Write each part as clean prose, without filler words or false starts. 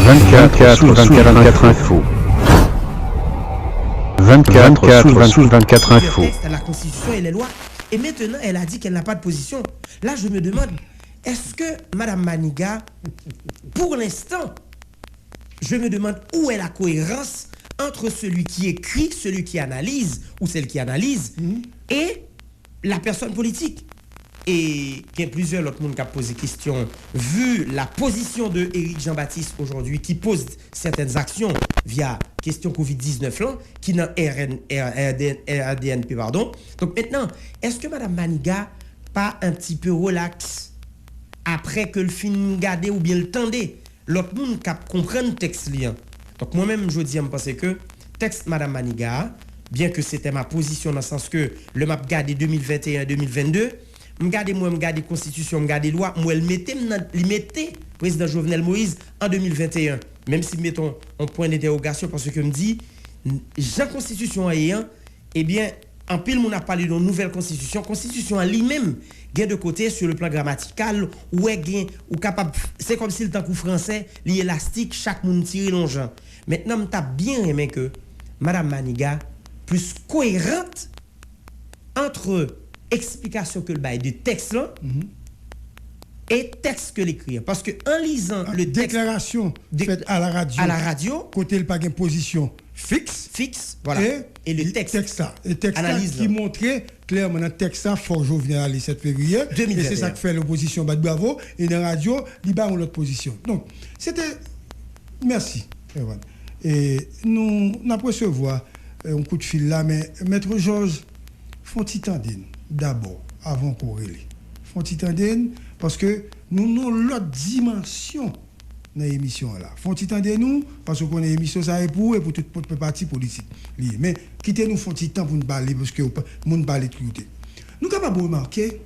24 infos. 24 infos. La Constitution et les lois. Et maintenant, elle a dit qu'elle n'a pas de position. Là, je me demande, est-ce que Mme Maniga, pour l'instant, je me demande où est la cohérence entre celui qui écrit, celui qui analyse, ou celle qui analyse, et la personne politique. Et il y a plusieurs autres monde qui ont posé question, vu la position de Éric Jean-Baptiste aujourd'hui, qui pose certaines actions via question Covid-19 là, qui n'a RDNP, pardon. Donc maintenant, est-ce que Mme Maniga pas un petit peu relax après que le film gardé ou bien le tendait? L'autre monde qui comprend le texte lien. Donc moi-même, je dis, je pense que texte Mme Maniga, bien que c'était ma position dans le sens que le map gardé 2021-2022, je regarde Constitution, je regarde loi, moi, il mettait président Jovenel Moïse en 2021. Même si mettons un point d'interrogation, parce que je me dis, la Constitution ayant, eh bien, en pile, on a parlé d'une nouvelle Constitution. Constitution en lui-même, gain de côté sur le plan grammatical, ou capable, c'est comme si le temps français, l'élastique, chaque monde tire longeant. Maintenant, je bien aimé que Mme Maniga, plus cohérente entre explication que le bail de texte là et texte que l'écrit, parce que en lisant le texte, déclaration faite à la radio côté le pas une position fixe voilà, et le texte analyse qui montrait clairement dans le texte ça fort Jovenel le 7 février 2021. Et c'est ça que fait l'opposition bat bravo, et dans la radio il bat l'autre position. Donc c'était merci Erwan. Et nous avons recevoir un coup de fil là, mais maître Georges font-ils tendre d'abord, avant qu'on relève. Font-ils tendre parce que nous avons l'autre dimension dans l'émission là. Font-ils tendre nous parce qu'on a une émission ça et pour toute parti politique. Mais quittez-nous font-ils temps pour nous parler parce que nous parler de côté. Nous sommes capables de remarquer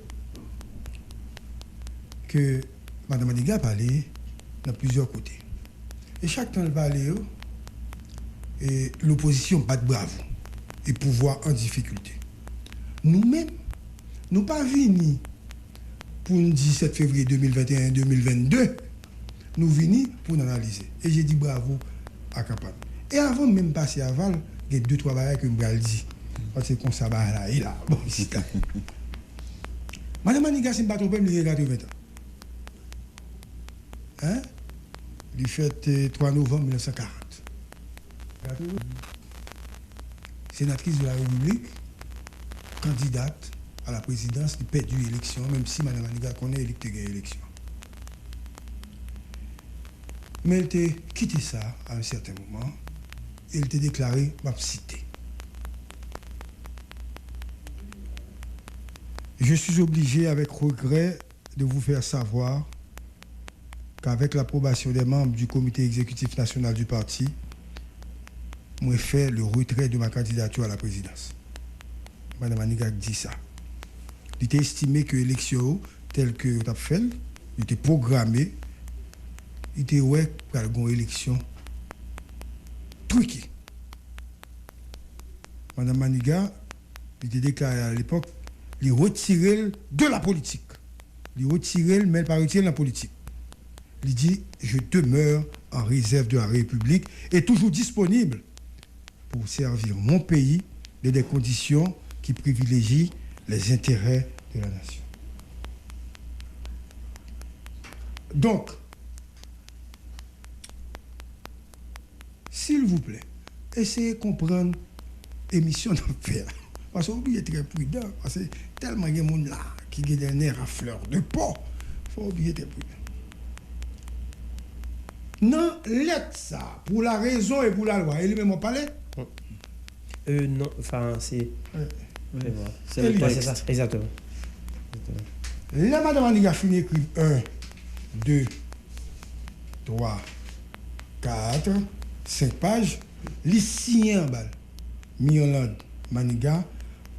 que Mme Maniga parlait dans plusieurs côtés. Et chaque temps elle parlait, et l'opposition bat bravo et pouvoir en difficulté. Nous-mêmes, nous ne sommes pas venus pour le 17 février 2021-2022, nous venons pour analyser. Et j'ai dit bravo à Capable. Et avant même de passer à Val, il y a 2-3 bagages que je me dit. Parce que comme ça, là, il a. Bon, c'est là. Mme Maniga, c'est un bâton, il a 80 ans. Hein? Il fait 3 novembre 1940. Sénatrice de la République, candidate à la présidence, qui perd l'élection, même si Mme Maniga connaît l'élection. Mais elle a quitté ça à un certain moment et elle a déclaré ma cité. Je suis obligé, avec regret, de vous faire savoir qu'avec l'approbation des membres du comité exécutif national du parti, moi fait le retrait de ma candidature à la présidence. Mme Maniga dit ça. Il était estimé que l'élection telle que tu as fait, il était programmé, il était ouais pour une élection truquée. Mme Maniga, il était déclaré à l'époque, il retirait de la politique. Il retirait, mais il pas retirer la politique. Il dit, je demeure en réserve de la République et toujours disponible pour servir mon pays dans des conditions qui privilégient les intérêts de la nation. Donc, s'il vous plaît, essayez de comprendre l'émission d'affaires. Parce que vous êtes très prudent, parce que tellement il y a des gens là qui ont des nerfs à fleur de peau, il faut oublier d'être prudent. Non, lettre ça, pour la raison et pour la loi. Il même parlé? Non, enfin, c'est. C'est ça, exactement. La Mme Maniga fini écrit 1, 2, 3, 4, 5 pages. Les signés en balle. Mioland Maniga,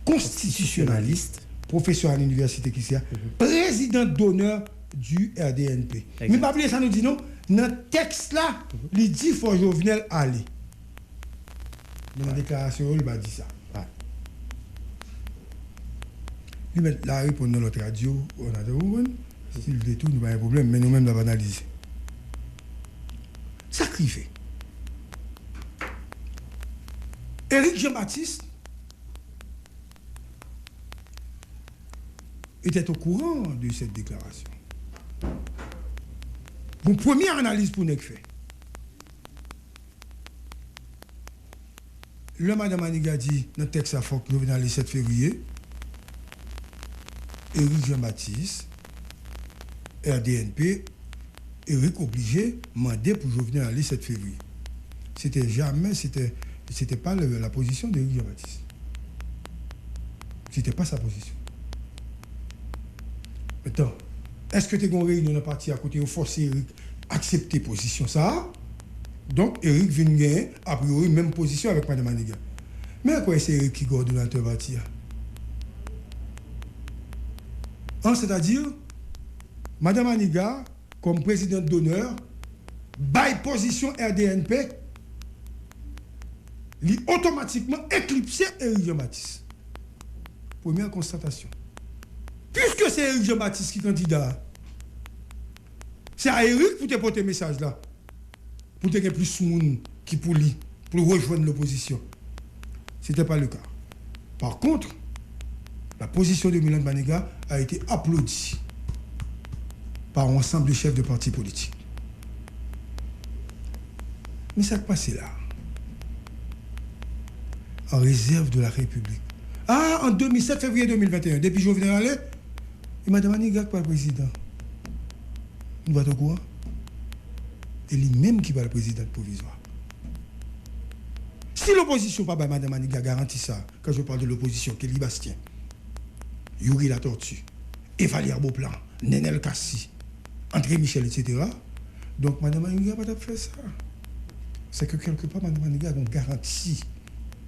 constitutionnaliste, professeur à l'université qui est président d'honneur du RDNP. Mais pas oublier ça nous dit non, dans le texte là, il dit qu'il faut Jovenel aller. Dans la déclaration, il va dire ça. Il met la réponse dans notre radio, on a des s'il détourne, nous pas un problème, mais nous-mêmes, nous avons analysé. Ça écrivait. Éric Jean-Baptiste était au courant de cette déclaration. Bon, première analyse pour nous fait. Le Madame Maniga dit dans le texte à Foc, nous venons le 7 février. Éric Jean-Baptiste, RDNP, Éric obligé, mandé pour Jovenel aller 7 février. C'était pas la position d'Éric Jean-Baptiste. C'était pas sa position. Maintenant, est-ce que tu as une réunion dans le parti à côté, forcer Éric à accepter position ça? Donc, Éric vient gagner, a priori, même position avec Mme Maniga. Mais à quoi c'est Éric qui coordonne le parti? C'est-à-dire, Mme Maniga, comme présidente d'honneur, by position RDNP, lui automatiquement éclipsé Éric Jean-Baptiste. Première constatation. Puisque c'est Éric Jean-Baptiste qui est candidat, c'est à Éric pour te porter le message là. Pour te faire plus de monde qui pour lui, pour rejoindre l'opposition. Ce n'était pas le cas. Par contre, la position de Milan Maniga a été applaudie par un ensemble de chefs de partis politiques. Mais ça s'est passé là. En réserve de la République. En 2007, février 2021, depuis Jovenel allait, et Mme Maniga pas le président. Nous va au courant. Et lui-même qui va le président provisoire. Si l'opposition, pas Mme Maniga garantit ça, quand je parle de l'opposition, Kelly Bastien, Yuri La Tortue, Evalier Beauplan, Nenel Kassi, André Michel, etc. Donc Mme Maniga n'a pas fait ça. C'est que quelque part, Mme Maniga a une garantie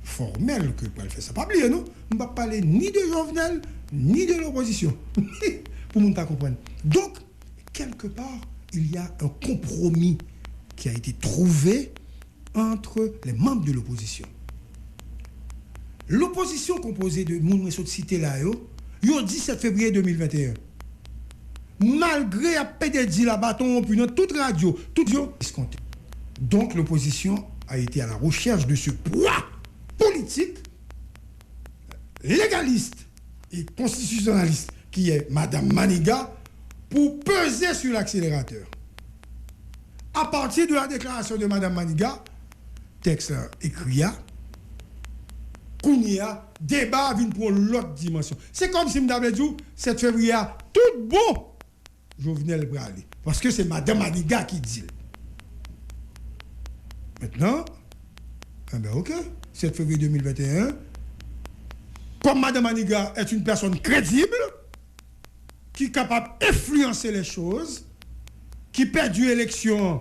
formelle que elle fait ça. Pas oublier, non? On ne va pas parler ni de Jovenel, ni de l'opposition. Pour nous comprendre. Donc, quelque part, il y a un compromis qui a été trouvé entre les membres de l'opposition. L'opposition composée de moun cité là, yo 17 février 2021. Malgré à pédé la bâton, puis dans toute radio, tout yo disconté. Donc l'opposition a été à la recherche de ce poids politique, légaliste et constitutionnaliste qui est Mme Maniga pour peser sur l'accélérateur. À partir de la déclaration de Mme Maniga, texte écrit, Kounia, débat vient pour l'autre dimension. C'est comme si m'avait dit 7 février, tout bon, Jovenel Bralé. Parce que c'est Mme Maniga qui dit. Maintenant, ok, 7 février 2021, comme Mme Maniga est une personne crédible, qui est capable d'influencer les choses, qui perd l'élection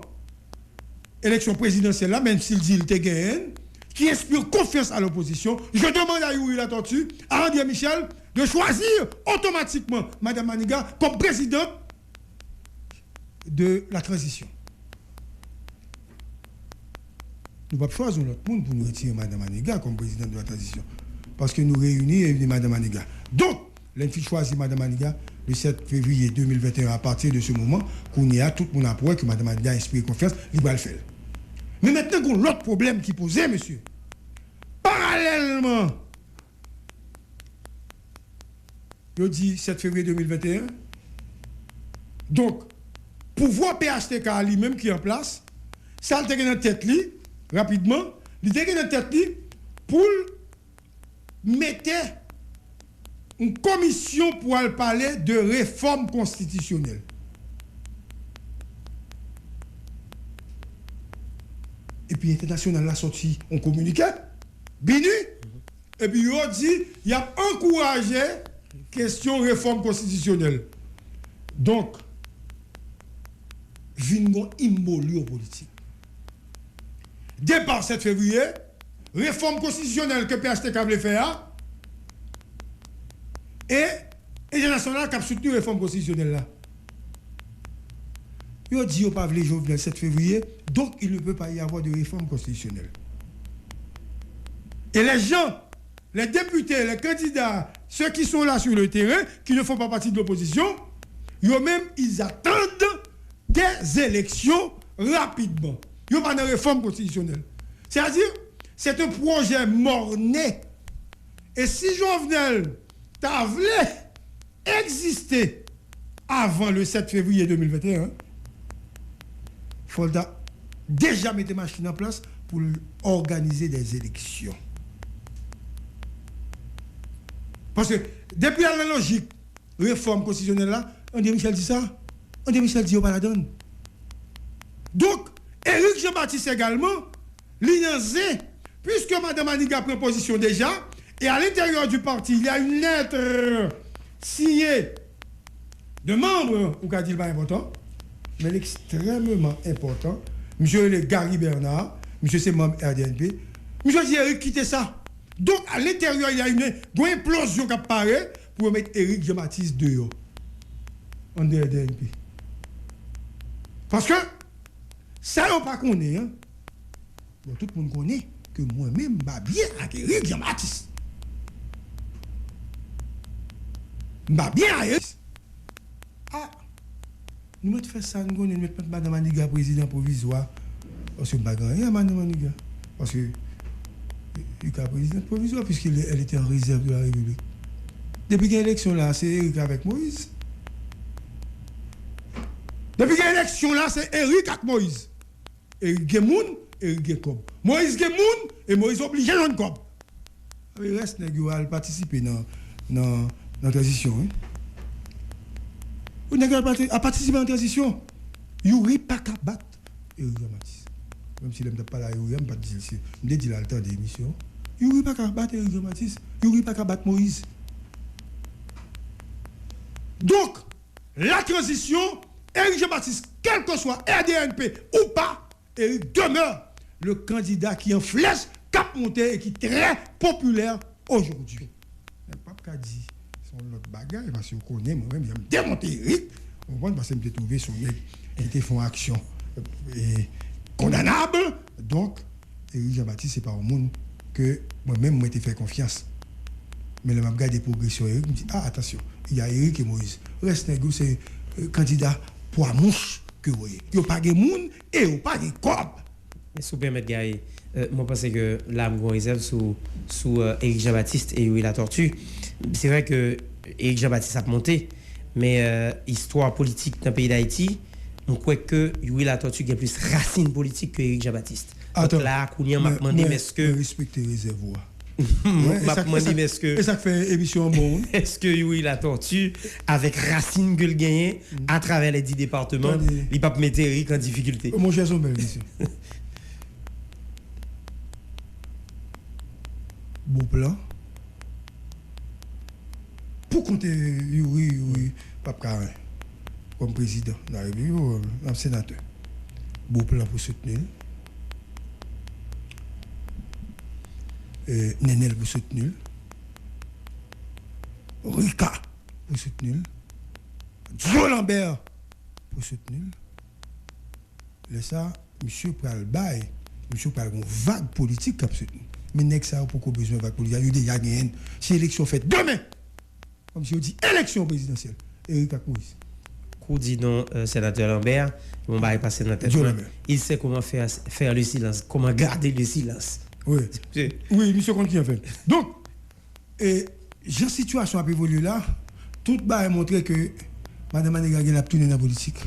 présidentielle, là, même s'il dit qu'il te gagne, qui inspire confiance à l'opposition, je demande à Yuri La Tortue, à André Michel, de choisir automatiquement Mme Maniga comme présidente de la transition. Nous ne pouvons pas choisir notre monde pour nous retirer Mme Maniga comme présidente de la transition. Parce que nous réunissons et Mme Maniga. Donc, l'enfant choisit Mme Maniga le 7 février 2021. À partir de ce moment, qu'on y a tout le monde approuvé que Mme Maniga inspire confiance, il va le faire. Mais maintenant, il y a l'autre problème qui posait, monsieur. Parallèlement, je dis 7 février 2021. Donc, pouvoir PHTK lui-même qui est en place, ça a été dans la tête, rapidement, il a été dans la tête pour mettre une commission pour parler de réforme constitutionnelle. Et puis l'international a sorti un communiqué, binu, et puis il a dit, il a encouragé question réforme constitutionnelle. Donc, vingon immolé politique. Départ 7 février, réforme constitutionnelle que PHTK voulait faire, et l'international qui a soutenu la réforme constitutionnelle là. Il a dit qu'il n'y a pas de Jovenel 7 février, donc il ne peut pas y avoir de réforme constitutionnelle. Et les gens, les députés, les candidats, ceux qui sont là sur le terrain, qui ne font pas partie de l'opposition, ils attendent des élections rapidement. Il n'y a pas de réforme constitutionnelle. C'est-à-dire, c'est un projet mort-né. Et si Jovenel t'a voulu exister avant le 7 février 2021, il faudra déjà mettre des machines en place pour organiser des élections. Parce que depuis la logique, réforme constitutionnelle là, André Michel dit ça, André Michel dit pas la donne. Donc, Éric Jean-Baptiste également, l'INANZé, puisque Mme Maniga prend position déjà, et à l'intérieur du parti, il y a une lettre signée de membres, ou qu'a dit pas important, mais extrêmement important. Monsieur le Gary Bernard, monsieur c'est membre RDNP, monsieur dit Éric quittez ça. Donc à l'intérieur, il y a une implosion qui apparaît pour mettre Éric Jean-Baptiste dehors. En RDNP. Parce que ça, on ne pas connaît. Hein? Donc, tout le monde connaît que moi-même, je bien avec Éric Jean-Baptiste. Je bien avec Éric. Ah, nous mettons fait ça, nous mettons Mme Maniga président provisoire. Parce que je ne sais pas rien, Mme Maniga. Parce que il est président provisoire puisqu'elle était en réserve de la République. Depuis qu'il y a l'élection là, c'est Éric avec Moïse. Depuis qu'il y a l'élection là, c'est Éric avec Moïse. Éric Gemoun, Éric Gekob. Moïse Gemoun et Moïse obligé à Cob. Il reste à participer dans la transition. Hein? Vous n'avez pas à participer dans la transition. Vous n'avez pas qu'à battre Éric Jean-Baptiste. Même si je ne pas là, je ne pas dire si je dis là le temps d'émission. Vous n'avez pas qu'à battre Éric Jean-Baptiste. Vous n'avez pas qu'à battre Moïse. Donc, la transition, Éric Jean-Baptiste, quel que soit RDNP ou pas, Éric demeure le candidat qui en flèche, cap monté et qui est très populaire aujourd'hui. Mais pas qu'à dire son autre bagaille, parce que vous connaissez, moi-même, j'aime démonter Éric. On voit parce que je trouvé son mec qui était font action condamnable. Donc, Éric Jean-Baptiste, c'est pas au monde que moi-même, moi, j'ai fait confiance. Mais le même gars des progressions, Éric me dit, ah, attention, il y a Éric et Moïse. Reste c'est candidat pour la mouche que vous voyez. Il n'y a pas de monde et il n'y a pas de corps. Mais si vous permettez, Gaï, moi, je pense que là, je me réserve sous Éric Jean-Baptiste et oui, la tortue. C'est vrai que Éric Jean-Baptiste a monté, mais histoire politique dans le pays d'Haïti, on croit que oui, la tortue a plus racine politique que Éric Jean-Baptiste. Donc là, Kounian m'a demandé, est-ce que. Respectez les réservoirs. Et ça fait émission bon. Est-ce que oui, la tortue, avec racine que le gagné, à travers les 10 départements, il peut mettre Éric en difficulté? Mon cher Zombel, ici. Beau plan. Pour compter Yuri, Pape Carin, comme président de la République, comme sénateur. Beau plan pour soutenir. Nenel pour soutenir. Rika pour soutenir. Joe Lambert pour soutenir. Là, ça, monsieur pral bail, monsieur pral une vague politique pour soutenir. Mais n'est-ce pas pour qu'on besoin de vague politique? Il y a une si élection faite demain, comme si on dit élection présidentielle, Éric Moïse. Qu'on dit non, sénateur Lambert, on va y passer dans la tête. Il sait comment faire le silence, comment garder le silence. Oui, oui, monsieur Conti, en fait. Donc, la situation a évolué là, tout a montré que Mme Maniga a tourné dans la politique.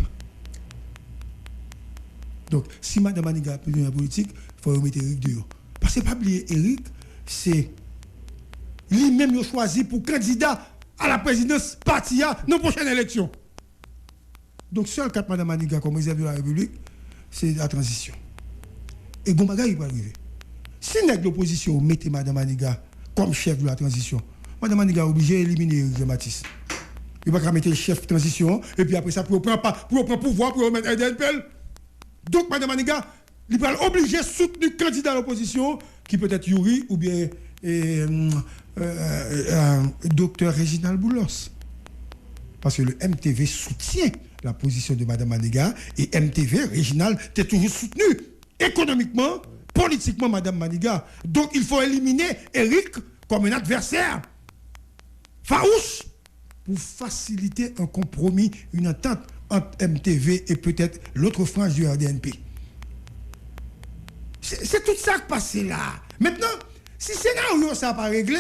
Donc, si Mme Maniga a tourné dans la politique, il faut remettre Éric dehors. Parce que pas oublier, Éric, c'est lui-même qui a choisi pour candidat à la présidence parti dans la prochaine élection. Donc, seul cap Mme Maniga comme réserve de la République, c'est la transition. Et Gombaga, il va arriver. Si l'opposition mette Mme Maniga comme chef de la transition, Mme Maniga est obligée d'éliminer Éric Jean-Baptiste. Il va mettre le chef de transition, et puis après ça, pour prendre pouvoir, pour remettre RDNPL. Donc, Mme Maniga, il va obligé de soutenir le candidat à l'opposition, qui peut être Yuri ou bien Dr Réginald Boulos. Parce que le MTV soutient la position de Mme Maniga, et MTV, Réginald, est toujours soutenu économiquement, politiquement, Mme Maniga. Donc, il faut éliminer Éric comme un adversaire farouche pour faciliter un compromis, une entente entre MTV et peut-être l'autre frange du RDNP. C'est tout ça qui passe là. Maintenant, si le scénario ça pas réglé,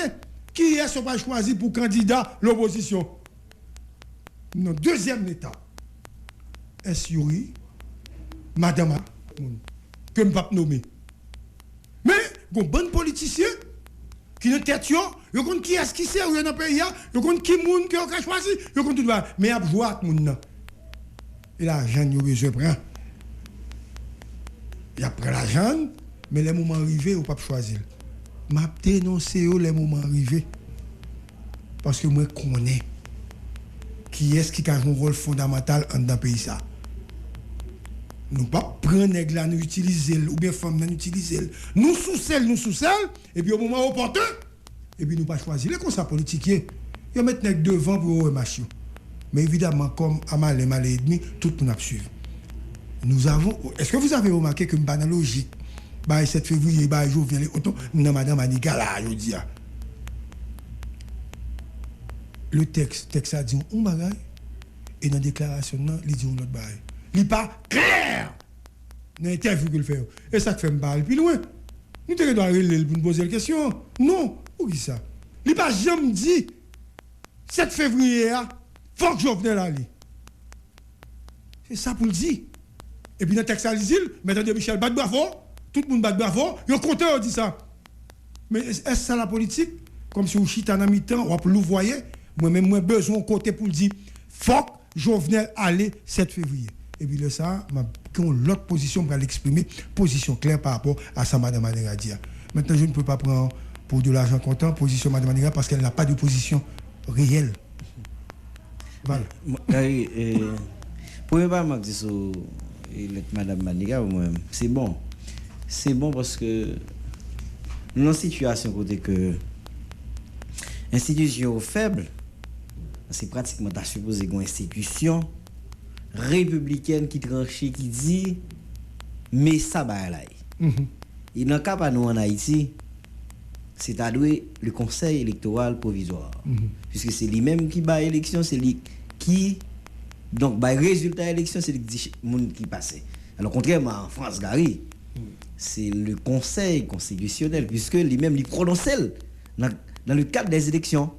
qui est-ce qu'on va choisir pour candidat l'opposition? Non, deuxième étape. Est-ce Yuri, madame, que je ne vais pas nommer. Mais, il y a un bon politicien qui ne tête, il y a qui est-ce qui sert dans le pays, il y a qui moun qui a choisi, il y a tout va. Mais il y a joué avec moun. Et l'argent, il y a besoin de prendre. Il y a pris l'argent, mais les moments arrivés, il ne pas choisir. Je dénoncé les moments arrivés. Parce que moi, je connais qui est-ce qui a un rôle fondamental dans le pays. Nous ne pouvons pas prendre les gars, nous utiliser, ou bien femmes, nous utiliser. Nous sous celle, et puis au moment opportun, et puis nous pas choisir. Les conseils politiques, ils mettent les devant pour remarcher. Mais évidemment, comme Amal et Mal et demi, tout le monde a suivi. Nous avons. Est-ce que vous avez remarqué que dans la logique, 7 février, jour vient les autos, nous Madame Maniga là, je dis. Le texte a dit un bagage, et dans la déclaration, il dit un autre bagage. Il n'est pas clair dans l'interview qu'il fait. Et ça fait me parler plus loin. Nous devons aller pour nous poser la question. Non, où est ça? Il n'est pas jamais dit 7 février, il faut que je vienne aller. C'est ça pour le dire. Et puis dans le texte à l'isile, maintenant Michel bat bravo, tout le monde bat bravo, il a compté, on dit ça. Mais est-ce ça la politique? Comme si on chita dans mi-temps, on peut le voir. Moi-même, j'ai besoin de côté pour le dire, faut que Jovenel aller 7 février. Et puis là, ça, l'autre position pour l'exprimer, position claire par rapport à ça, Mme Maniga dit. Maintenant, je ne peux pas prendre pour de l'argent comptant position Mme Maniga parce qu'elle n'a pas de position réelle. Voilà. Pour ne pas me dire sur Mme Maniga, c'est bon. C'est bon parce que nous avons une situation côté que institution faible, c'est pratiquement à supposer une institution républicaine qui tranche, qui dit mais ça va là. Il n'a qu'à pas nous en Haïti, c'est à dire le conseil électoral provisoire. Puisque c'est lui-même qui bat l'élection, c'est lui qui donc bah résultat élection, c'est lui qui passe. Alors contrairement en France, Gary, c'est le conseil constitutionnel puisque lui-même il prononce dans le cadre des élections.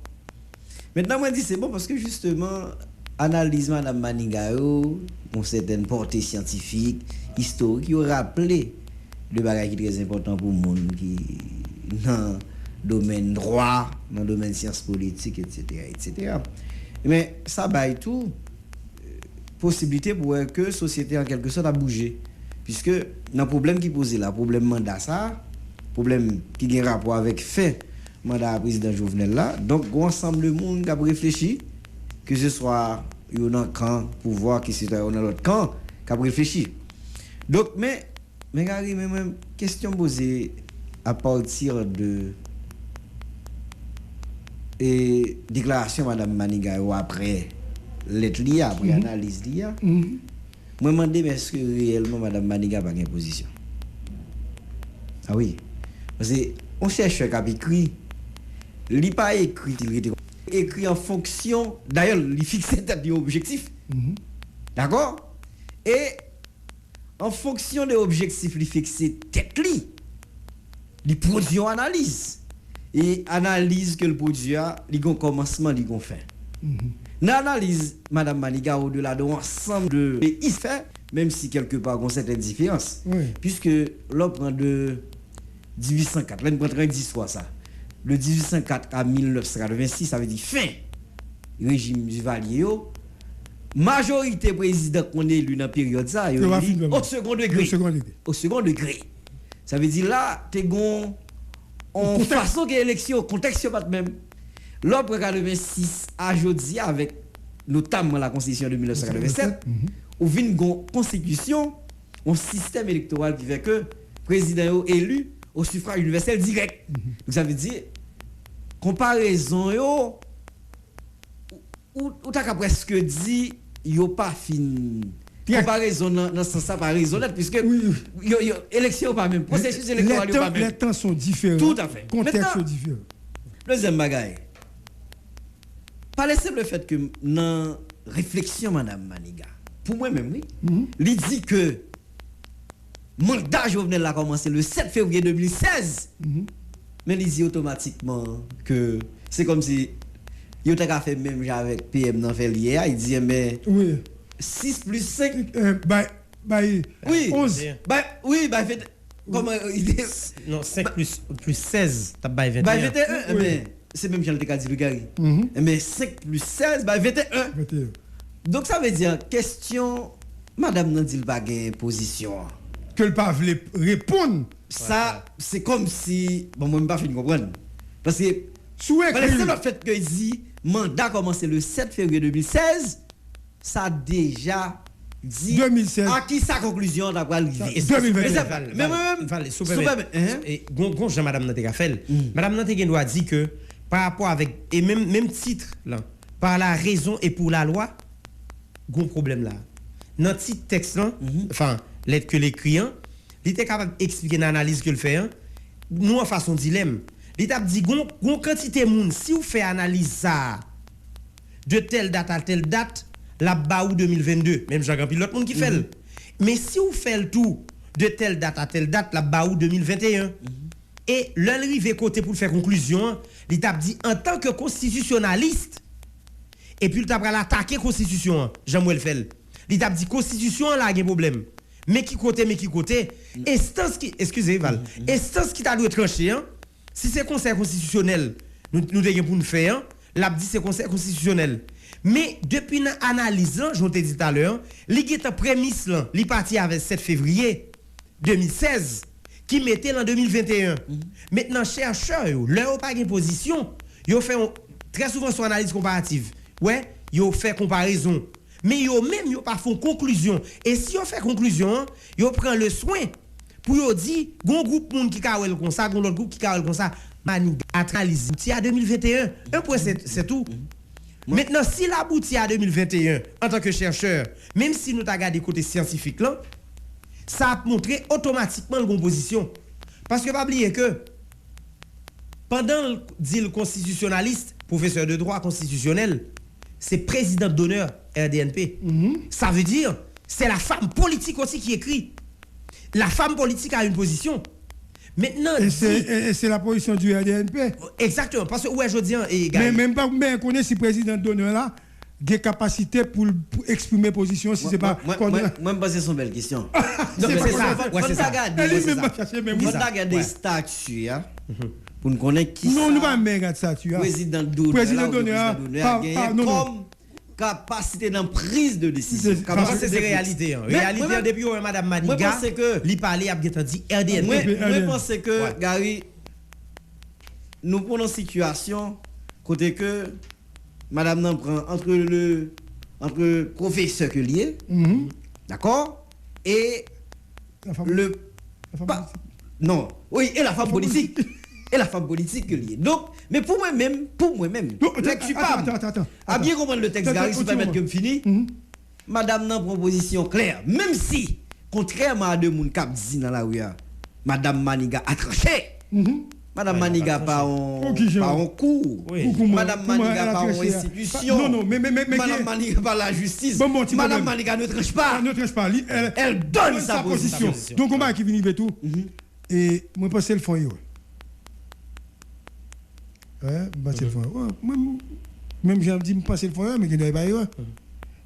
Maintenant moi je dis c'est bon parce que justement analyse Mme Maniga une certaine portée scientifique, historique, qui a rappelé le bagage qui est très important pour le monde qui dans le domaine droit, dans le domaine sciences politiques, etc. Mais ça baille tout possibilité pour que la société en quelque sorte a bougé. Puisque dans le problème qui pose là, problème mandat ça, problème qui a rapport avec fait mandat président Jovenel là, donc ensemble le monde qui a réfléchi, que ce soit dans un camp pouvoir qui soit dans l'autre camp qui a réfléchi. Donc mais Gary, même question posée à partir de déclaration Mme Maniga après lettre lia, après analyse lia. Moi me demande est-ce que réellement Mme Maniga pas une position. Ah oui. Parce que on cherche qui a écrit, il pas écrit en fonction, d'ailleurs il fixe des objectifs. D'accord? Et en fonction des objectifs il fixe tête li. Il produit une analyse. Et analyse que le produit a, il a un commencement, il a un fin. Dans l'analyse, Mme Maniga, au-delà de l'ensemble de il fait, même si quelque part il y a une certaine différence, puisque l'on prend de 1804, là on prend 10 fois ça. De 1804 à 1986, ça veut dire fin régime du Valier. Majorité président qu'on est élu dans la période ça, au second degré. Au second degré. Ça veut dire là, tu es en façon que l'élection, contexte pas même. L'opre 86 à aujourd'hui avec notamment la constitution de 1987, où vient une constitution, un système électoral qui fait que le président est élu au suffrage universel direct. Donc ça veut dire comparaison yo ou t'as presque dit yo pas fini. Comparaison dans ce sens pas raisonnable puisque élection pas même processus électoral pas même. Les temps sont différents. Tout à fait. Contexte différent. Deuxième bagaille. Par le simple fait que dans réflexion Mme Maniga, pour moi même oui, il dit que mandat Jovenel a commencé le 7 février 2016. Mais il dit automatiquement que c'est comme si il a fait même avec PM dans février, il dit mais oui 6 plus 5 oui 11 oui fait comment il est non 5 plus 16 t'as bail 21 21 mais c'est même Jean le dit le Gary mais 5 plus 16 21 donc ça veut dire question madame n'a dit pas gain position que le pas voulait répondre ça c'est comme si bon moi même pas fini comprendre parce que c'est le fait que il dit mandat commencé le 7 février 2016 ça a déjà dit 2016 à qui sa conclusion d'avoir arrivé 2021 mais même et gon Jean madame Nanté Gafel madame Nanté doit dire que par rapport avec et même titre là par la raison et pour la loi gon problème là dans titre texte là enfin lettre que l'écrit il était capable d'expliquer l'analyse que le fait nous en façon dilemme il t'a dit gon quantité monde si vous fait analyse ça de telle date à telle date la baou 2022 même Jean Gampi l'autre monde qui fait mais si vous fait le tout de telle date à telle date la baou 2021 et l'arrivé côté pour faire conclusion il t'a dit en tant que constitutionnaliste et puis il t'a attaquer constitution Jean-Mouel Fel il t'a dit constitution là il y a problème mais qui côté instance qui excusez Val instance qui t'a dû trancher si c'est conseil constitutionnel nous devons pour nous faire l'a dit c'est conseil constitutionnel mais depuis l'analyse je te dit tout à l'heure li geta prémisse là li parti avec 7 février 2016 qui mettait en 2021 maintenant chercheurs leur pas une position yo fait très souvent son analyse comparative ouais yo fait comparaison mais yo même yo pas font conclusion et si yo fait conclusion yo prend le soin pour yo dit gon groupe monde qui kawel comme ça gon l'autre groupe qui kawel comme ça Maniga analyse ti à 2021 un point c'est tout. Maintenant si la bouti à 2021 en tant que chercheur même si nous t'a regardé côté scientifique là ça a montré automatiquement la composition parce que pas oublier que pendant dit le constitutionnaliste professeur de droit constitutionnel c'est président d'honneur RDNP. Ça veut dire c'est la femme politique aussi qui écrit. La femme politique a une position. Maintenant et c'est la position du RDNP. Exactement parce que ouais je dis mais même pas mais connaît si président d'honneur là des capacités pour exprimer position si c'est pas moi c'est son belle question. C'est ça. Ouais c'est ça. Regarde des statuts pour nous connaître qui non nous pas regarder statut président d'honneur comme capacité dans prise de décision. C'est réalité. Réalité depuis madame Maniga li parler a dit RDNP. Moi pense que Gary nous prenons situation côté que madame n'en prend entre professeur que lié. D'accord? Et le non, oui, et la femme politique. Et la femme politique que lié. Donc, mais pour moi-même, je suis pas à bien comprendre le texte, Gary, si pas mettre que fini. Madame n'a proposition claire, même si, contrairement à deux moun k'ap dit dans la rue, Madame Maniga a tranché. Madame Maniga pas en cours. Madame Maniga pas en institution. Non, mais Madame Maniga pas la justice. Madame Maniga ne tranche pas. Elle donne sa position. Donc, on va qui vient tout. Et moi, passer le fond. Passer le fond. Même j'ai dit passer le fond, mais il ne doit pas y avoir.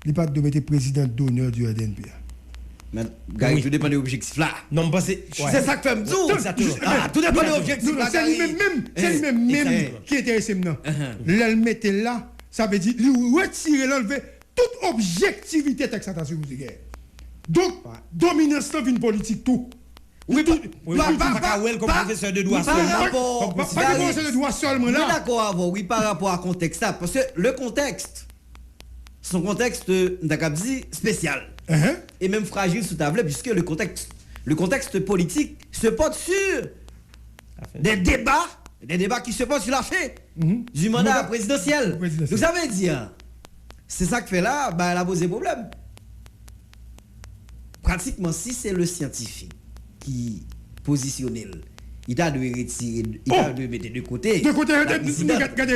Il n'est pas de mettre président d'honneur du RDNP. Mais, Gary, tout dépend de l'objectif là. Non, c'est ça que fait tout. Tout dépend de l'objectif là. C'est lui-même qui est intéressé maintenant. Le mettre là, ça veut dire retirer, l'enlever toute objectivité taxation de guerre. Donc, dominance dans une politique tout. Oui, comme professeur de droit seulement. Pas professeur de droit seulement là. D'accord, oui, par rapport à contexte là. Parce que le contexte, son contexte, spécial. Et même fragile sous table, puisque le contexte politique se porte sur des débats qui se portent sur la fin du mandat présidentiel. Donc ça veut dire, c'est ça que fait là, elle a posé problème. Pratiquement, si c'est le scientifique qui positionne, il a de retirer, il a de mettre de côté.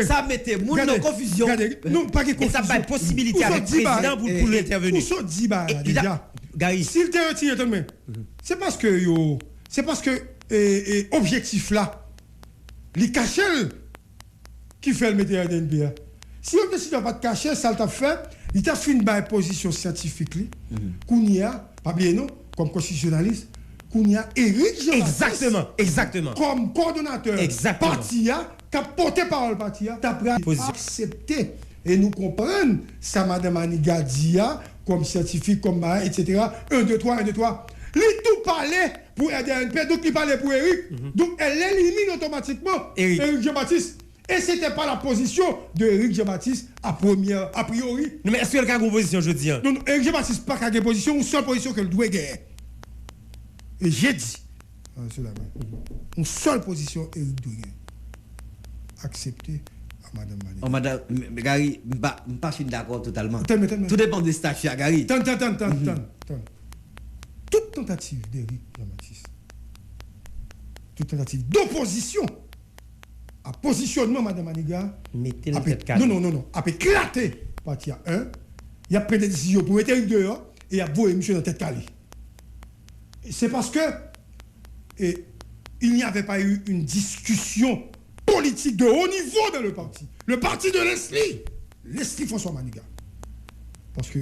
Ça mettait moun en confusion. Non, pas que confusion. Et ça pas possibilité avec le président pour l'intervenir. Gary, s'il te retire, c'est parce que objectif là, les cachets qui fait le métier de l'NBA. Si on décide de pas de cacher, ça t'a fait, il t'a fait une position scientifique, qu'on y a, pas bien non, comme constitutionnaliste, qu'on y a Éric Jean-Baptiste. Exactement. Comme coordonnateur. Exactement. Partia, qui a porté parole partia, t'as pris accepté. Et nous comprenons, ça, Madame Maniga dit, comme scientifique, comme marin, etc. 1, 2, 3, 1, 2, 3. Il tout parlait pour RDNP, donc il parlait pour Éric. Donc elle élimine automatiquement Éric Jean-Baptiste. Et ce n'était pas la position de Éric Jean-Baptiste a priori. Non, mais est-ce qu'il y a une position, je dis? Non, Éric Jean-Baptiste n'a pas de position, une seule position que le doit gagner. Et j'ai dit, une seule position, Éric doit gagner. Accepter à Madame Maniga. Oh, Madame Gary, je ne suis pas d'accord totalement. Tout dépend des statuts à Gary. Toute tentative d'Éric Jean-Baptiste, toute tentative d'opposition à positionnement, Madame Maniga, non, a éclaté partie à 1, il y a pris des décisions pour mettre Éric dehors et il y a beau monsieur dans tête calée. C'est parce que il n'y avait pas eu une discussion politique de haut niveau dans le parti. Le parti de Leslie François Maniga. Parce que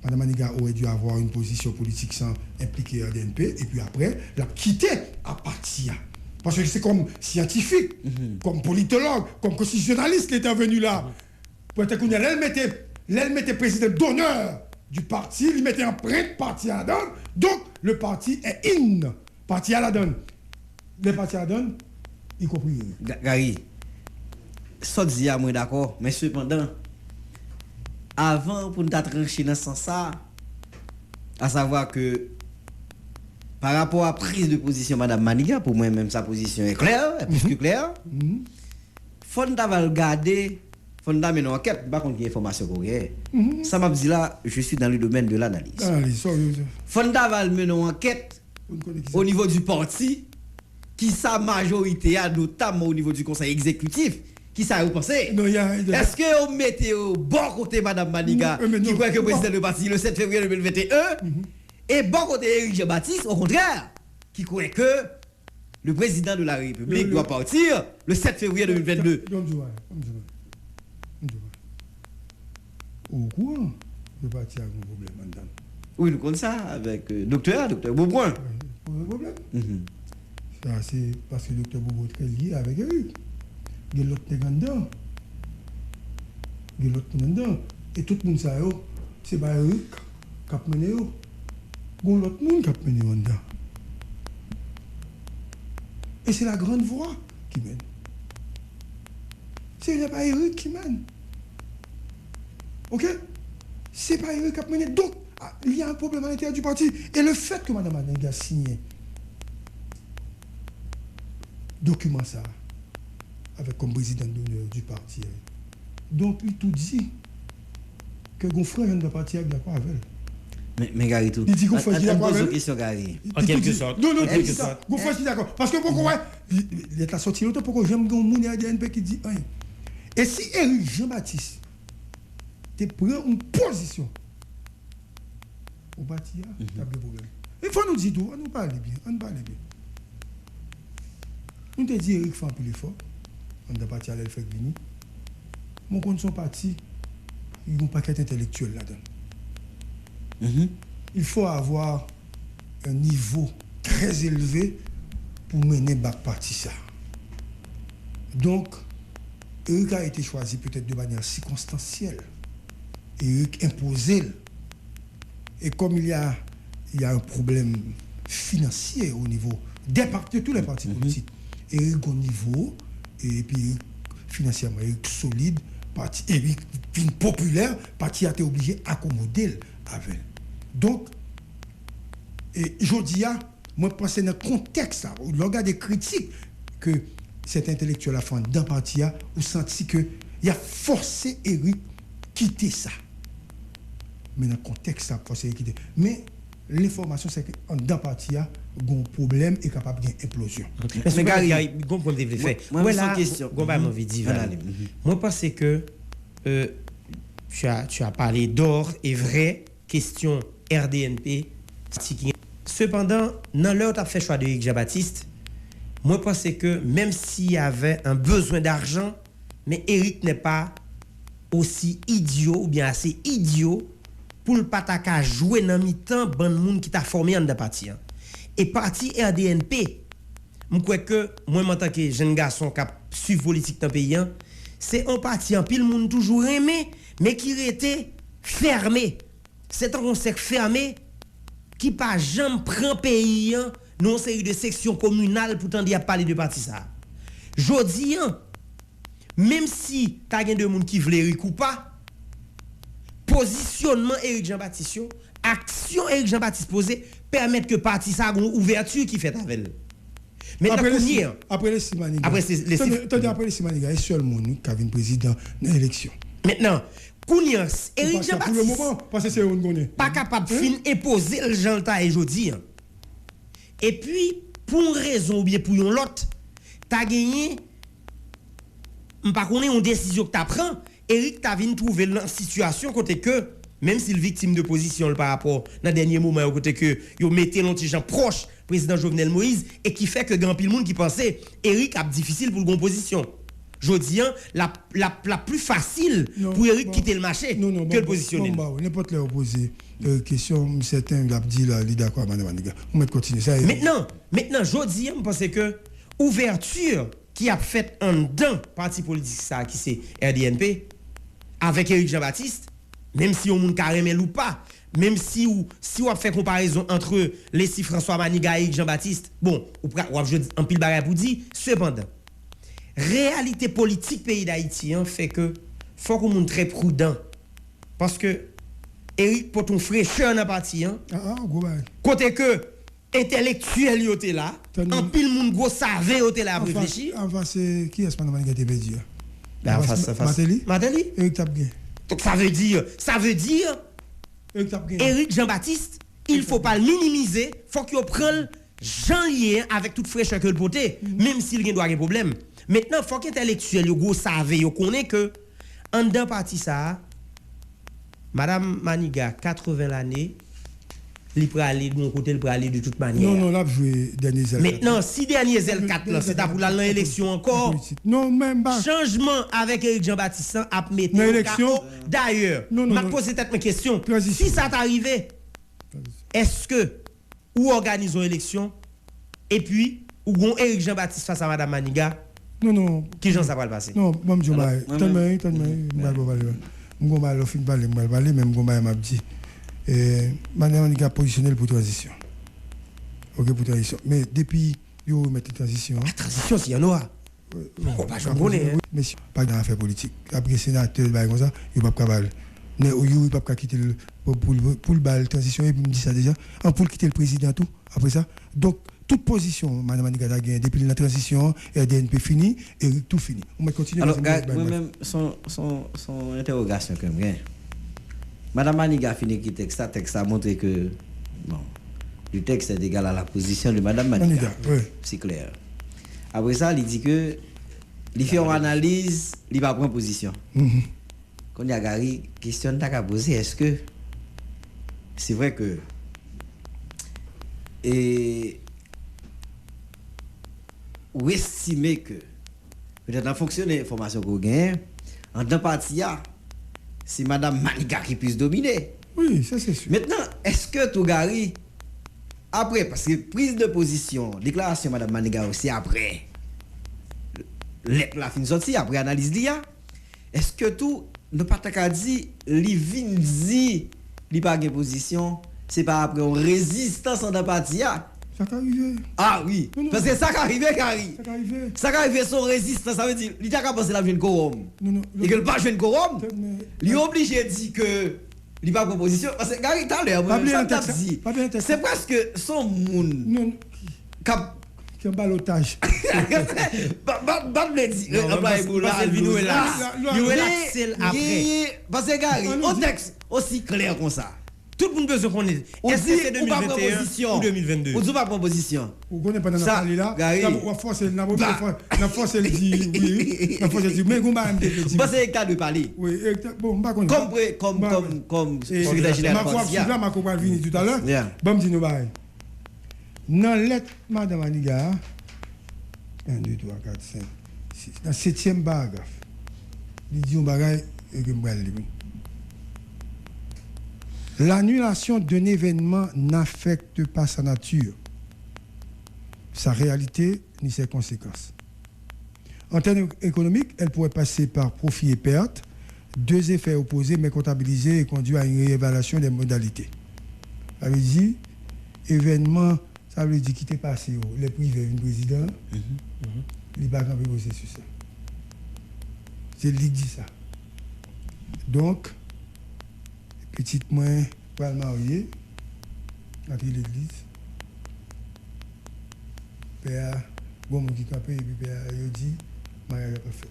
Mme Maniga aurait dû avoir une position politique sans impliquer RDNP, et puis après, la quitter à partir. Parce que c'est comme scientifique, comme politologue, comme constitutionnaliste qui était venu là. Peut-être qu'on mettait président d'honneur du parti, il mettait un prêtre parti à la donne. Donc, le parti est parti à la donne. Les partis à la donne, y compris. Gary, ça dit à moi d'accord, mais cependant, avant pour nous trancher dans ce sens-là, à savoir que par rapport à prise de position Madame Maniga, pour moi même sa position est claire, est plus que claire. Fonda va regarder, Fonda mène une enquête, pas contre l'information qu'on a. Ça m'a dit là, je suis dans le domaine de l'analyse. Fonda va mener une enquête au niveau du parti, qui sa majorité a notamment au niveau du conseil exécutif. Qui ça vous pensez? Est-ce que vous mettez au bon côté Madame Maniga, qui croit que le président du parti le 7 février 2021, et bon côté Éric Jean-Baptiste, au contraire, qui croit que le président de la République doit partir le 7 février 2022? Au courant, le parti a un problème, madame. Oui, nous connaissons ça avec docteur Beaubrun. Pas de problème. Ça, c'est parce que le docteur Beaubrun est très lié avec Éric. Il y a l'autre dedans. Et tout le monde sait, c'est pas Éric qui a mené. Il y a l'autre monde qui a mené dedans. Et c'est la grande voix qui mène. C'est pas Éric qui mène. Ok? C'est pas Éric qui a mené. Donc, il y a un problème à l'intérieur du parti. Et le fait que Mme Maniga a signé document ça, avec comme président d'honneur du parti. Donc, il tout dit que Gonfrey vient de partir avec d'accord avec elle. Mais Gary, tout. Il dit qu'on fait d'accord avec elle. Question, Gary. En quelque sorte. Non, Gonfrey est d'accord. Parce que pourquoi il est sorti l'autre, pourquoi j'aime un monde à DNP qui dit rien. Et si Éric Jean-Baptiste te prend une position au parti, il y a des problèmes. Il faut nous dire tout, on nous parle bien. Nous te dit Éric fait un peu l'effort. On a parti à l'Elfec Vini. Mon compte son parti, il y a un paquet intellectuel là-dedans. Il faut avoir un niveau très élevé pour mener bac parti ça. Donc, Éric a été choisi peut-être de manière circonstancielle. Éric imposé. Et comme il y a un problème financier au niveau des partis, de tous les partis politiques, Éric au niveau, et puis financièrement Éric solide, parti Éric populaire, parti a été obligé d'accommoder avec. Donc, et je dis, moi je pense dans le contexte, au regard des critiques que cet intellectuel a fait dans le parti, vous sentez qu'il a forcé Éric quitter ça. Mais dans le contexte, ça a forcé Éric quitter. Mais l'information, c'est que dans le parti, il y a un problème et capable d'une implosion. Mais Gary, il y a un problème de fait. Moi, j'ai une question. Moi, je pense que tu as parlé d'or et vrai question RDNP Cependant, dans l'heure où tu as fait choix de Éric Jean-Baptiste, moi je pense que même s'il y avait un besoin d'argent, mais Éric n'est pas aussi idiot ou bien assez idiot pour ne pas jouer dans mi-temps bon monde qui t'a formé en de parti. Et parti RDNP, je crois que moi en tant que jeune garçon qui suit politique dans le pays, c'est un parti en pile monde toujours aimé mais qui était fermé. C'est un conseil fermé qui pas jamais prend pays non série de sections communales pour tendre à parler de parti ça. Jodi même si tu as des gens qui veulent Éric ou pas, positionnement Éric Jean-Baptiste, action Éric Jean-Baptiste posé permettre que parti ça une ouverture qui fait avec. Après les Simaniga. Après les Simaniga, il y a seul monde qui a vu président dans l'élection. Maintenant, Kounias, Éric Jean-Baptiste. Pour le moment, parce que c'est on connaît. Pas capable de fin imposer le Jean et jodi. Et puis, pour une raison ou bien pour une autre, tu as gagné, pas connaît une décision que tu prends, Éric t'a venu trouver une situation côté que, même s'il est victime de position par rapport dans le dernier moment, côté que il mettait l'anti gens proche président Jovenel Moïse et qui fait que grand pile monde qui pensait Éric a difficile pour une position. Jodi la plus facile pour Éric quitter le marché que le positionner. N'importe leur poser question certains a dit là il d'accord madame Maniga. On va continuer ça. Maintenant jodi je pense que ouverture qui a fait un dedans parti politique ça qui c'est RDNP avec Éric Jean-Baptiste, même si on moun carrément ou pas, même si on fait comparaison entre les François Maniga et Éric Jean-Baptiste, bon, ou un pile bagay pour dire, cependant, réalité politique pays d'Haïti fait que faut qu'on soit très prudent parce que Éric pour ton fraîcheur dans parti côté que intellectuel yote là en pile monde gros savait yote là réfléchir en face qui est-ce madame Maniga te dire en face Mateli Éric Tabgen. Donc ça veut dire Éric Jean-Baptiste, il faut pas le minimiser, faut qu'il prenne Jean lien avec toute fraîcheur que le poté, même s'il doit avoir un problème. Maintenant, faut qu'intellectuel yo go savait, yo connaît que en dedans parti ça madame Maniga 80 l'année, il peut aller de mon côté, il peut aller de toute manière. Non, là, joué dernier L4. Maintenant, si dernier L4 là, c'est pour l'élection encore. Non, même pas. Changement avec Éric Jean-Baptiste a mis l'élection. D'ailleurs, m'a posé peut-être une question. Si ça t'arrive, est-ce que ou organisons une élection et puis ou gon Éric Jean-Baptiste face à madame Maniga? Non. Qui j'en ça va le passer? Non, bon je vais. Madame Maniga positionnel pour transition. OK pour transition. Mais depuis yo mettre transition. La transition s'il y en a. On pas connaît. Mais pas dans affaire politique. Après sénateur comme ça, il pas capable. Mais il pas quitter pour le bal transition et me dit ça déjà. Pour quitter le président tout après ça. Donc toute position madame Maniga a gagné depuis la transition RDNP fini et tout fini. On va continuer. Alors moi-même son interrogation comme bien. Madame Maniga a fini qui texte a montré que bon, le texte est égal à la position de Madame Maniga. Oui. C'est clair. Après ça, il dit que il fait une analyse, il va prendre position. Quand il y a Gary, question t'a posé, est-ce que c'est vrai que ou estimer que peut-être en fonction des informations qu'on gagne en deux parties c'est Madame Maniga qui puisse dominer. Oui, ça c'est sûr. Maintenant, est-ce que Tougari, après, parce que prise de position, déclaration Madame Maniga aussi après, la fin sortie, après analyse d'IA, est-ce que tout, ne pas t'as dit, li vin dit, li pas de position, c'est pas après une résistance en partie. Ça arrive. Ah oui, parce que ça arrive, Gary. Ça arrive son résistance, ça veut dire, il t'a pensé la jeune quorum. Et que le pas jeune quorum, il est obligé de dire que il pas proposition parce que Gary tout à l'heure, c'est presque son monde qui balotage. Pas me dire, parce que Gary, un texte aussi clair comme ça. Tout le monde besoin qu'on est. Est-ce que c'est 2021 ou 2022? On dit pas proposition. Vous connaissez pas dans la salle là. On force le dit. On force le dit. Mais vous m'avez dit. Bah c'est le cas de parler. Oui, bon, pas comme secrétaire général. Là, ma copain vient tout à l'heure. Bon, dis nous bail. Dans lettre madame Maniga 1 2 3 4 5 6 dans 7e paragraphe. Il dit un bagage et que moi l'annulation d'un événement n'affecte pas sa nature, sa réalité ni ses conséquences. En termes économiques, elle pourrait passer par profit et perte, deux effets opposés mais comptabilisés et conduire à une réévaluation des modalités. Ça veut dire, événement, ça veut dire qu'il est passé, les privés, le président, il n'est pas campé sur ça. C'est lui qui dit ça. Donc, petite moins pour le marier, entrer l'église. Père, bon, mon qui campé, et puis Père, il dit, mariage est parfait.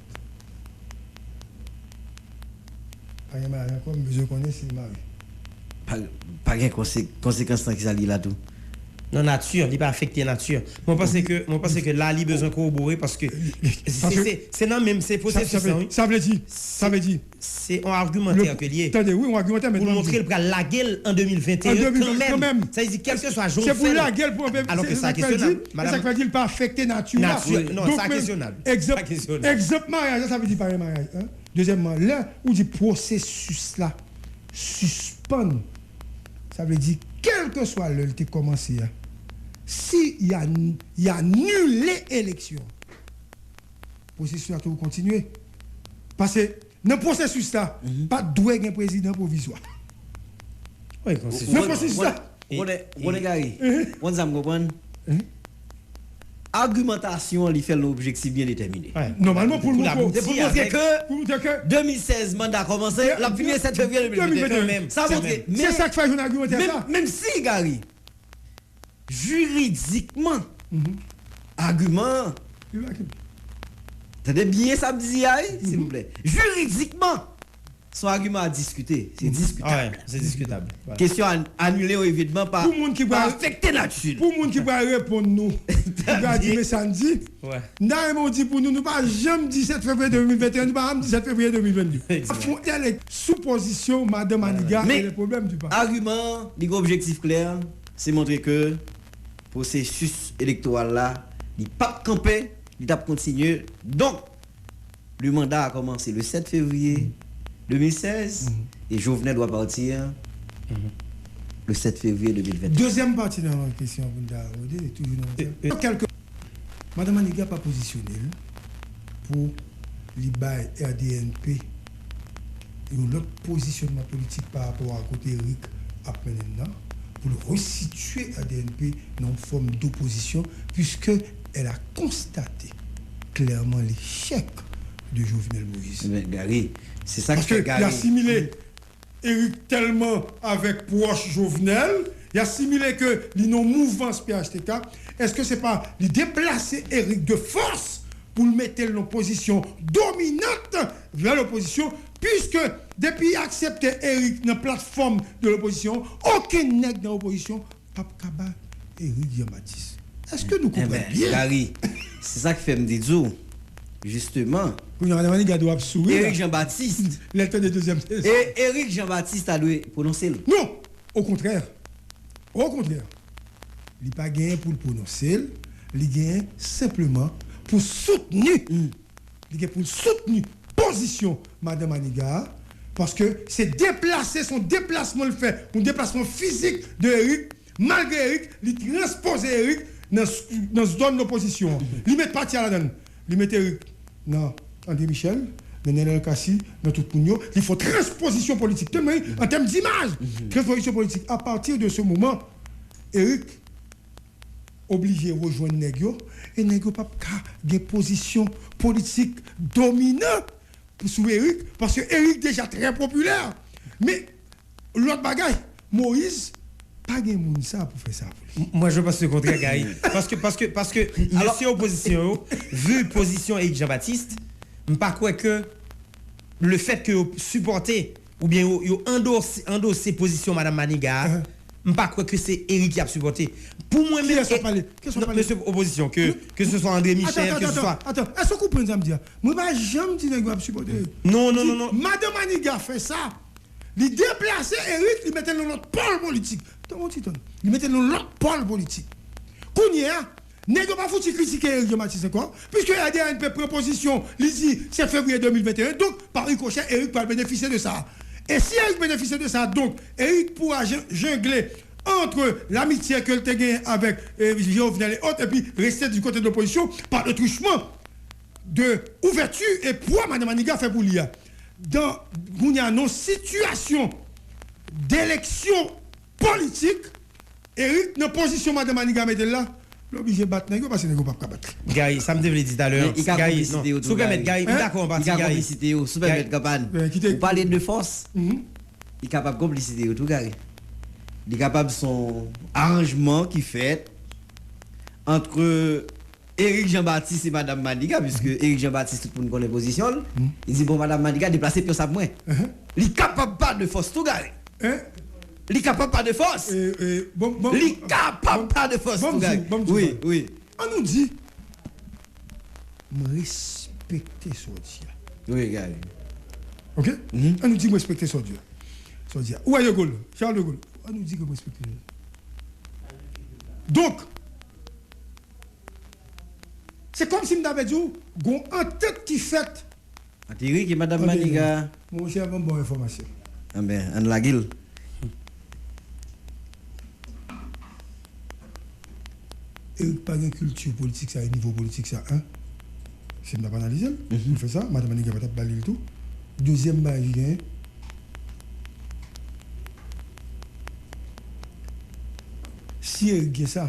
Pas de mariage encore, mais je connais, c'est le mari. Pas de conséquences qui s'allient là tout. Non, nature, il n'est pas affecté nature. Moi, je pense que là, il a besoin de corroborer parce que c'est non même, c'est processus. Ça veut dire. C'est un argumentaire que lié. Attendez, oui, un argumentaire, mais pour montrer le la gueule en 2021 quand même. Ça veut dire quel que soit jour. C'est pour la gueule pour alors que ça questionnable. Ça veut dire pas affecté nature. Non, ça questionnable. Exemple mariage, ça veut dire pas mariage. Deuxièmement, là où dit processus là suspend, ça veut dire quel que soit l'heure qui a commencé, si il y a annulé l'élection, le processus a tout continuer. Parce que dans le processus là, pas de doué un président provisoire. Oui, dans le processus là. On est gagné. On s'en comprend. Argumentation, il fait l'objectif bien déterminé. Normalement, pour nous montrer que 2016, mandat a commencé, la fini 7 février 2021. C'est ça qui fait un argumentaire. Même si, Gary, juridiquement, argument, t'as bien ça me dit, s'il vous plaît. Juridiquement, son argument à discuter, c'est discutable. Ouais, c'est discutable. Ouais. Question annulée évidemment par affecter nature. Pour les gens qui vont répondre nous, qui va dire mais samedi. Ouais. Nous dit pour nous pas jamais 17 février 2021, nous pas 17 février 2022. Il faut aller sous position madame Maniga et les problèmes du pas. Argument, l'objectif clair, c'est montrer que processus électoral là, il pas camper, il t'a continuer. Donc le mandat a commencé le 7 février 2016 et Jovenel doit partir le 7 février 2020. Deuxième partie de la question, toujours Madame Maniga n'a pas positionné pour l'IBAI RDNP et l'autre positionnement politique par rapport à côté Eric après maintenant pour le resituer RDNP dans une forme d'opposition puisqu'elle a constaté clairement l'échec de Jovenel Moïse. Mais Gary, c'est ça parce qu'il a assimilé Eric tellement avec proche Jovenel, il a assimilé que l'ino mouvance PHTK. Est-ce que c'est pas de déplacer Eric de force pour le mettre dans une position dominante vers l'opposition, puisque depuis qu'il a accepté Eric dans la plateforme de l'opposition, aucun nègre dans l'opposition, Pape Kaba, Eric Jean-Baptiste. Est-ce que nous comprenons bien? Gary, c'est ça qui fait me dire. Justement, Eric Jean-Baptiste, l'état de deuxième. Et Eric Jean-Baptiste a dû prononcer le. Non, au contraire. Il n'a pas gagné pour le prononcer, il gagne simplement pour soutenir. Il gagne pour soutenir position Madame Maniga, parce que c'est déplacer son déplacement le fait, un déplacement physique de Eric, malgré Eric, il transpose Eric dans une zone d'opposition. Il met parti à la donne. Il met Eric. Non, André Michel, Nenel Kassi, dans tout Pougno, il faut transposition politique. En termes d'image, transposition politique. À partir de ce moment, Eric obligé de rejoindre Negio, et Negio n'a pas de position politique dominante sur Eric, parce que Eric est déjà très populaire. Mais l'autre bagaille, Moïse, pas de monde ça pour faire ça. Moi, je pense le contraire, Gary. parce que monsieur opposition, vu position Eric Jean-Baptiste, je ne crois pas que le fait que vous supportez ou bien yo endossé position Madame Maniga, je ne crois pas que c'est Eric qui a supporté. Pour moi, même. Monsieur opposition, que ce soit André Michel, que ce soit. Attends, est-ce que vous comprenez ça me dire? Moi, je ne jamais dit que je vais supporter. Non. Madame Maniga fait ça. Il déplaçait Eric, il mettait dans notre pôle politique. Il mettait dans l'autre pôle politique. Kounia, n'est pas foutu critiquer Eric Jean-Baptiste encore, puisque la DNP proposition, il 7 février 2021, donc par ricochet, Eric va bénéficier de ça. Et si Eric bénéficie de ça, donc Eric pourra jongler entre l'amitié que tu as gagnée avec Jovenel et autres, et puis rester du côté de l'opposition par le truchement de ouverture et poids Mme Maniga fait pour l'IA. Dans une situation d'élection politique, Eric, dans la position de Mme Maniga, mettez là, l'obligé de battre, parce que n'est pas battre. Gaï, ça me devait dire tout à l'heure. Gaï, non. Sous Gaï, d'accord, on il a complicité, sous campagne. Vous parlez de force, il est capable de complicité, tout Gaï. Il est capable de son arrangement qui fait entre Eric Jean-Baptiste et Mme Maniga, puisque Eric Jean-Baptiste, tout le monde connaît position. Il dit, bon, Mme Maniga, déplacez plus ça moins. Il est capable pas de force, tout Gaï. Il est capable pas de force. Il est capable pas de force, tout Gaï. Oui. On nous dit, respecter son Dieu. Oui, Gaï. Ok? On nous dit, respecter son Dieu. Son Dieu. Où est De Gaulle? Charles de Gaulle. On nous dit que respecter. Donc, c'est comme si nous avions dit, en tête qui fait. Eric et Mme Maniga. Mon cher, une bonne information. Ah ben, on la gueule. Eric pas de culture politique, ça, niveau politique, ça, hein? Si nous avons analysé, on fait ça, Mme Maniga va taper le tout. Deuxième barrière, si Eric a ça,